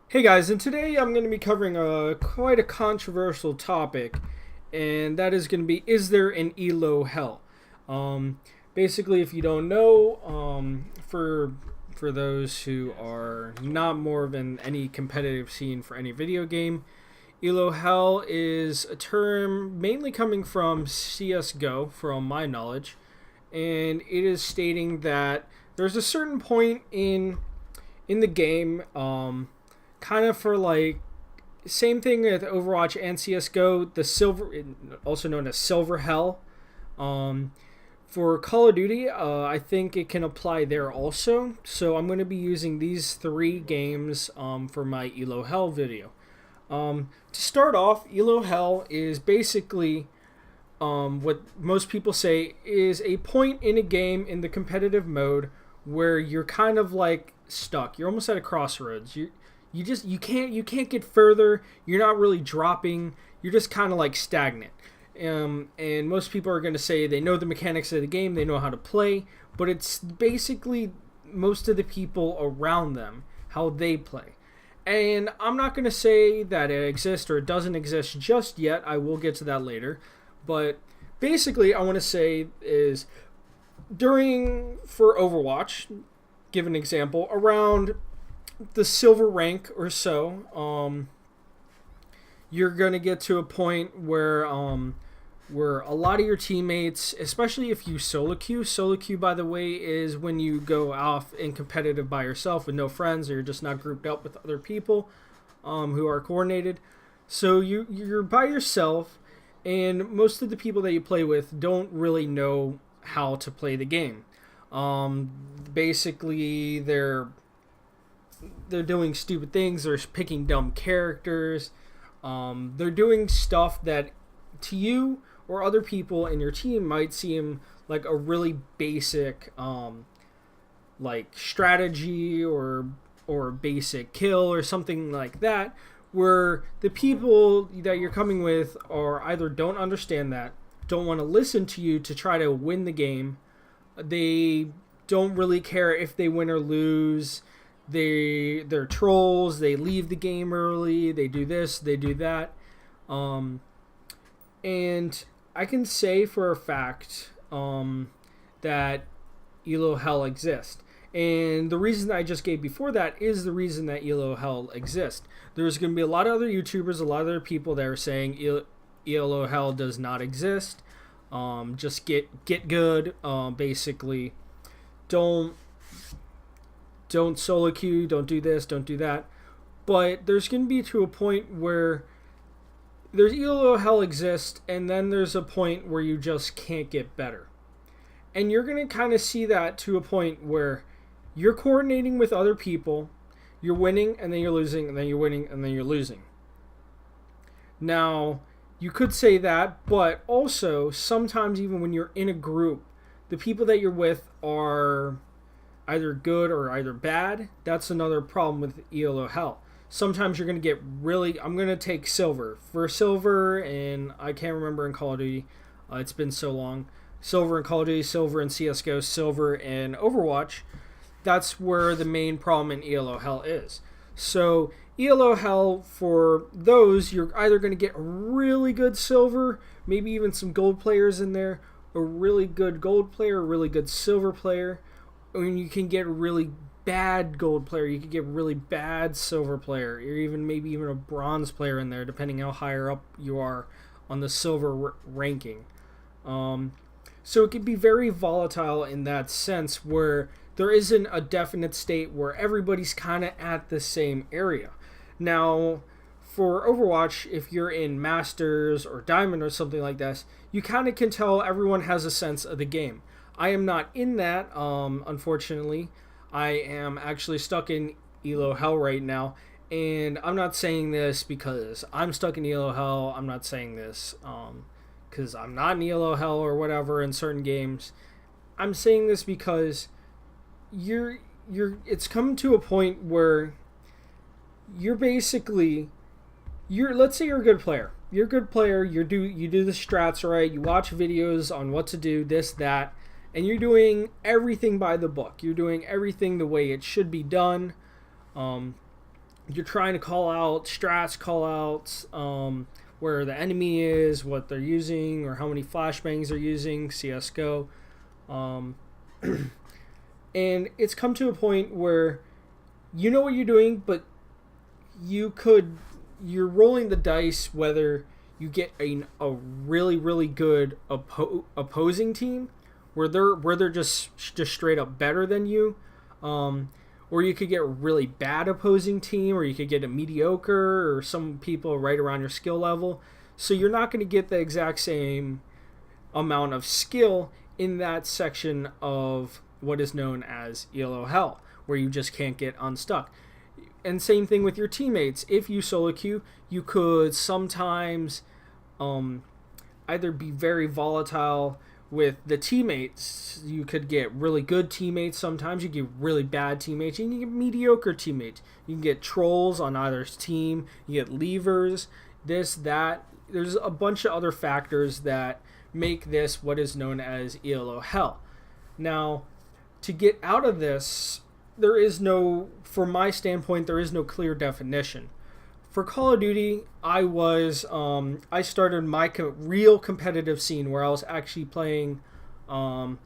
Hey guys, and today I'm going to be covering quite a controversial topic, and that is going to be: is there an ELO hell? Um, Basically, if you don't know, for those who are not more of in any competitive scene for any video game, ELO hell is a term mainly coming from CS:GO, from my knowledge, and it is stating that there's a certain point in the game. Kind of for like same thing with Overwatch and CS:GO, the silver, also known as Silver Hell. Um, for Call of Duty, I think it can apply there also. So I'm going to be using these three games for my Elo Hell video. To start off, Elo Hell is basically what most people say is a point in a game in the competitive mode where you're kind of like stuck. You're almost at a crossroads. You can't get further. You're not really dropping. You're just kind of like stagnant. And most people are going to say they know the mechanics of the game, they know how to play, but it's basically most of the people around them, how they play. And I'm not going to say that it exists or it doesn't exist just yet. I will get to that later. But basically, I want to say is for Overwatch, give an example, around the silver rank or so, you're gonna get to a point where a lot of your teammates, especially if you solo queue, by the way, is when you go off in competitive by yourself with no friends, or you're just not grouped up with other people who are coordinated. So you're by yourself, and most of the people that you play with don't really know how to play the game. Basically, they're doing stupid things. They're picking dumb characters. They're doing stuff that to you or other people in your team might seem like a really basic like strategy or basic kill or something like that, where the people that you're coming with are either don't understand that, don't want to listen to you to try to win the game. They don't really care if they win or lose. They're trolls. They leave the game early. They do this. They do that. Um, and I can say for a fact that Elo Hell exists. And the reason I just gave before that is the reason that Elo Hell exists. There's going to be a lot of other YouTubers, a lot of other people that are saying Elo Hell does not exist. Just get good. Basically, don't solo queue, don't do this, don't do that. But there's going to be to a point where there's ELO hell exists, and then there's a point where you just can't get better. And you're going to kind of see that to a point where you're coordinating with other people, you're winning, and then you're losing, and then you're winning, and then you're losing. Now, you could say that, but also sometimes even when you're in a group, the people that you're with are either good or either bad. That's another problem with ELO hell. Sometimes you're going to get really. I'm going to take silver. For silver, and I can't remember in Call of Duty, it's been so long. Silver in Call of Duty, silver in CSGO, silver in Overwatch. That's where the main problem in ELO hell is. So, ELO hell, for those, you're either going to get really good silver, maybe even some gold players in there, a really good gold player, a really good silver player. I mean, you can get really bad gold player, you could get really bad silver player, or even maybe even a bronze player in there, depending how higher up you are on the silver ranking. So it could be very volatile in that sense, where there isn't a definite state where everybody's kind of at the same area. Now, for Overwatch, if you're in Masters or Diamond or something like that, you kind of can tell everyone has a sense of the game. I am not in that, unfortunately. I am actually stuck in Elo Hell right now, and I'm not saying this because I'm stuck in Elo Hell. I'm not saying this because I'm not in Elo Hell or whatever in certain games. I'm saying this because it's come to a point where you're basically let's say you're a good player. You're a good player. You do the strats right. You watch videos on what to do, this, that, and you're doing everything by the book. You're doing everything the way it should be done. you're trying to call out strats, call outs, where the enemy is, what they're using, or how many flashbangs they're using, CSGO. Um, and it's come to a point where you know what you're doing, but you're rolling the dice whether you get a really really good opposing team where they're just straight up better than you, or you could get a really bad opposing team, or you could get a mediocre or some people right around your skill level. So you're not going to get the exact same amount of skill in that section of what is known as ELO Hell, where you just can't get unstuck. And same thing with your teammates. If you solo queue, you could sometimes either be very volatile with the teammates. You could get really good teammates sometimes. You get really bad teammates. You can get mediocre teammates. You can get trolls on either team. You get levers, this, that. There's a bunch of other factors that make this what is known as ELO Hell. Now, to get out of this, there is no, from my standpoint, there is no clear definition. For Call of Duty, I started my real competitive scene where I was actually playing, it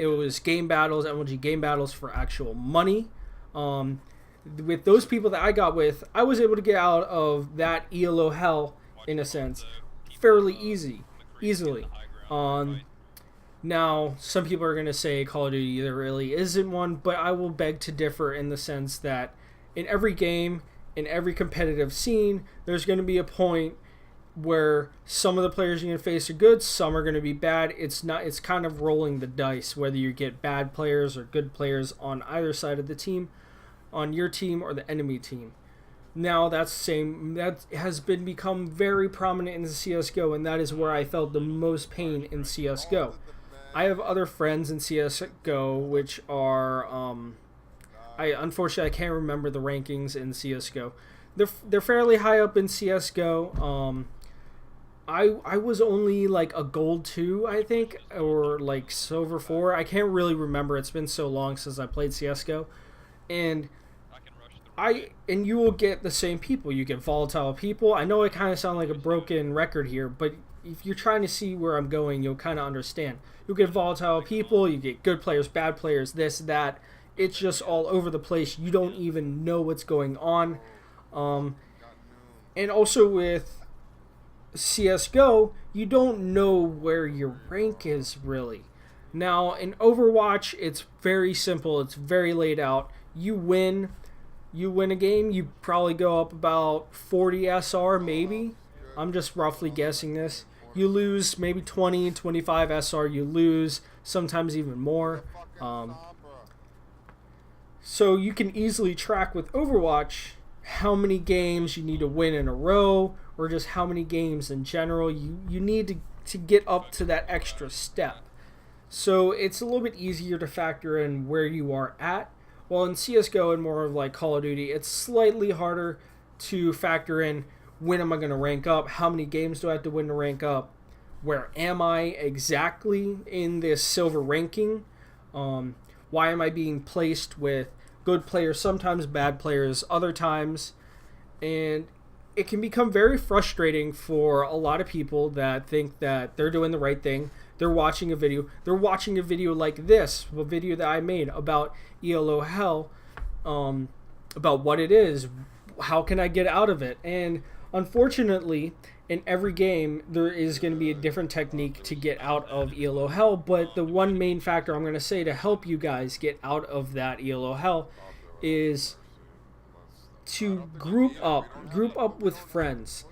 was game battles, MLG game battles for actual money. With those people that I got with, I was able to get out of that ELO Hell, in a sense, fairly easily. Now, some people are going to say Call of Duty there really isn't one, but I will beg to differ in the sense that in every game, in every competitive scene, there's going to be a point where some of the players you're going to face are good, some are going to be bad. It's kind of rolling the dice, whether you get bad players or good players on either side of the team, on your team or the enemy team. Now that has become very prominent in the CSGO, and that is where I felt the most pain in CSGO. I have other friends in CSGO which are unfortunately I can't remember the rankings in CSGO. They're fairly high up in CSGO. I was only like a gold 2, I think, or like silver 4. I can't really remember. It's been so long since I played CSGO. And you will get the same people. You get volatile people. I know I kind of sound like a broken record here, but if you're trying to see where I'm going, you'll kind of understand. You'll get volatile people, you get good players, bad players, this, that. It's just all over the place. You don't even know what's going on. And also with CSGO, you don't know where your rank is really. Now, in Overwatch, it's very simple. It's very laid out. You win a game, you probably go up about 40 SR, maybe. I'm just roughly guessing this. You lose maybe 20, 25 SR. You lose, sometimes even more. So you can easily track with Overwatch how many games you need to win in a row, or just how many games in general you need to get up to that extra step. So it's a little bit easier to factor in where you are at. While in CSGO and more of like Call of Duty, it's slightly harder to factor in when am I going to rank up, how many games do I have to win to rank up, where am I exactly in this silver ranking, why am I being placed with good players, sometimes bad players, other times, and it can become very frustrating for a lot of people that think that they're doing the right thing. They're watching a video like this, a video that I made about ELO Hell, about what it is, how can I get out of it, and unfortunately, in every game, there is going to be a different technique to get out of ELO Hell, but the one main factor I'm going to say to help you guys get out of that ELO Hell is to group up with friends.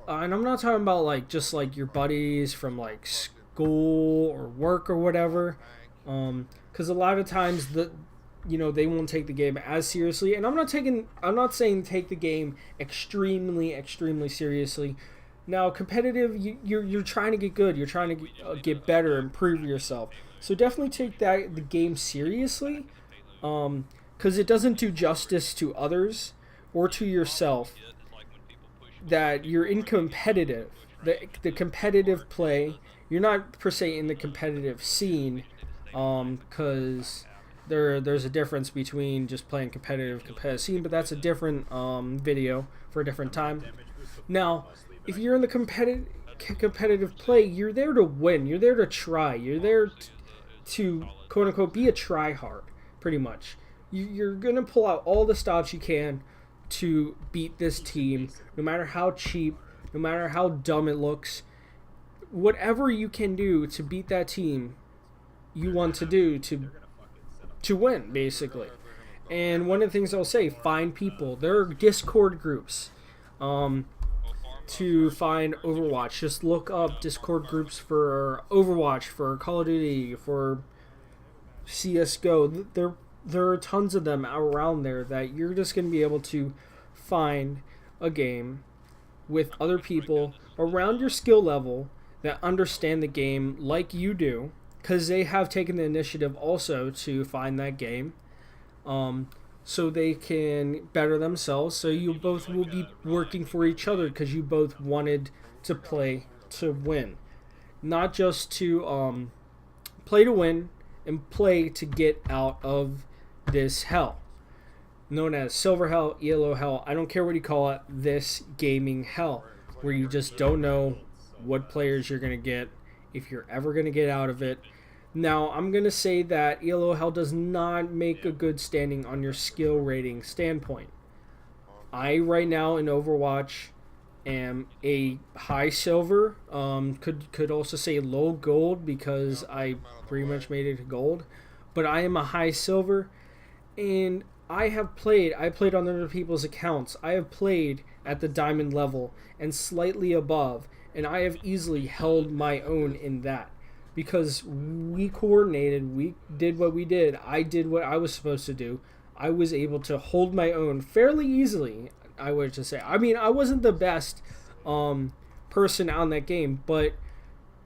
And I'm not talking about like just like your buddies from like school or work or whatever, because a lot of times they won't take the game as seriously. And I'm not saying take the game extremely seriously. Now, competitive, you're trying to get good. You're trying to get better, improve yourself. So definitely take the game seriously, because it doesn't do justice to others or to yourself that you're in competitive. The competitive play, you're not per se in the competitive scene, because there's a difference between just playing competitive scene, but that's a different video for a different time. Now, if you're in the competitive play, you're there to win. You're there to try. You're there to quote unquote be a tryhard, pretty much. You're gonna pull out all the stops you can to beat this team, no matter how cheap, no matter how dumb it looks. Whatever you can do to beat that team, you want to do to win, basically. And one of the things I'll say, find people. There are Discord groups to find Overwatch. Just look up Discord groups for Overwatch, for Call of Duty, for CSGO. There are tons of them around there that you're just going to be able to find a game with other people around your skill level that understand the game like you do, because they have taken the initiative also to find that game, so they can better themselves. So you both will be working for each other because you both wanted to play to win, not just to play to win and play to get out of this hell known as silver hell, yellow hell. I don't care what you call it, this gaming hell, where you just don't know what players you're going to get, if you're ever going to get out of it. Now, I'm going to say that ELO Hell does not make a good standing on your skill rating standpoint. I, right now in Overwatch, am a high silver. Could also say low gold because I pretty much made it to gold. But I am a high silver, and I played on other people's accounts. I have played at the diamond level and slightly above, and I have easily held my own in that. Because we coordinated, we did what we did, I did what I was supposed to do. I was able to hold my own fairly easily, I would just say. I mean, I wasn't the best person on that game, but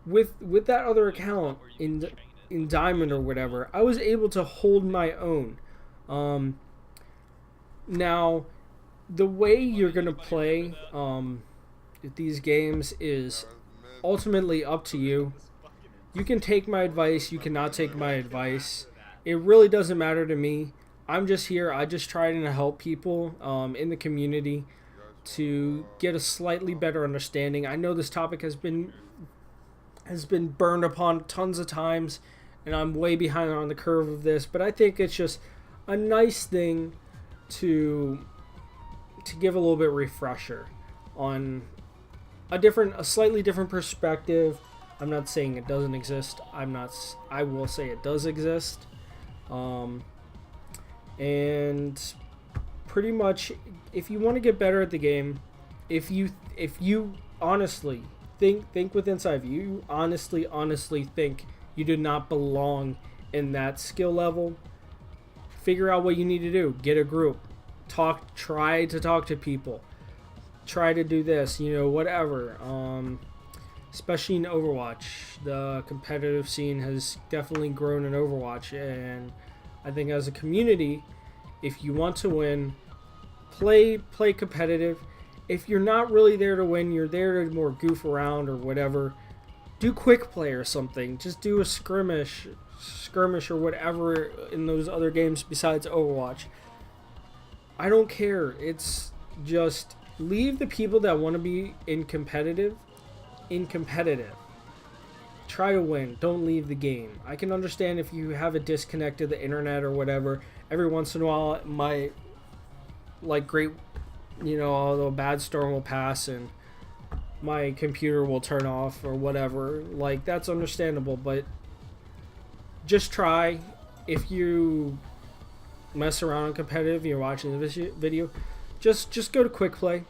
with that other account in Diamond or whatever, I was able to hold my own. Now, the way you're going to play these games is ultimately up to you. You can take my advice, you cannot take my advice. It really doesn't matter to me. I'm just here, I just try to help people in the community to get a slightly better understanding. I know this topic has been burned upon tons of times, and I'm way behind on the curve of this, but I think it's just a nice thing to give a little bit of refresher on a slightly different perspective. I'm not saying it doesn't exist. I will say it does exist. And pretty much, if you want to get better at the game, if you honestly think with inside of you, you honestly think you do not belong in that skill level, figure out what you need to do. Get a group. Try to talk to people. Try to do this, whatever. Especially in Overwatch, the competitive scene has definitely grown in Overwatch, and I think as a community, if you want to win, play competitive. If you're not really there to win, you're there to more goof around or whatever, do quick play or something. Just do a skirmish or whatever in those other games besides Overwatch. I don't care. It's just leave the people that want to be in competitive. Try to win. Don't leave the game. I can understand if you have a disconnect to the internet or whatever. Every once in a while, it might, a bad storm will pass and my computer will turn off or whatever. That's understandable, but just try. If you mess around on competitive, you're watching the video, just go to quick play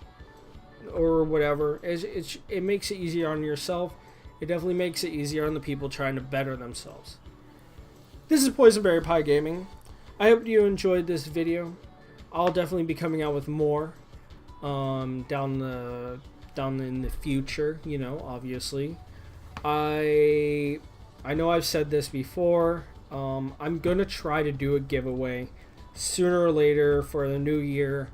or whatever. It makes it easier on yourself. It definitely makes it easier on the people trying to better themselves. This is Poisonberry Pie Gaming. I hope you enjoyed this video. I'll definitely be coming out with more down in the future, obviously. I know I've said this before. I'm gonna try to do a giveaway sooner or later for the new year.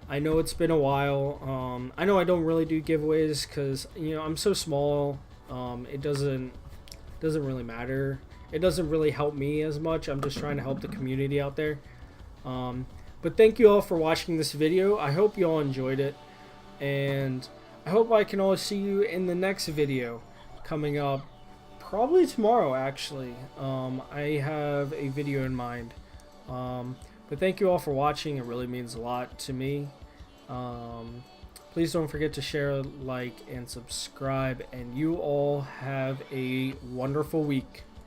I know it's been a while. I know I don't really do giveaways because I'm so small. It doesn't really matter it doesn't really help me as much. I'm just trying to help the community out there. But thank you all for watching this video. I hope you all enjoyed it, and I hope I can all see you in the next video coming up probably tomorrow, actually. I have a video in mind. But thank you all for watching. It really means a lot to me. Please don't forget to share, like, and subscribe, and you all have a wonderful week.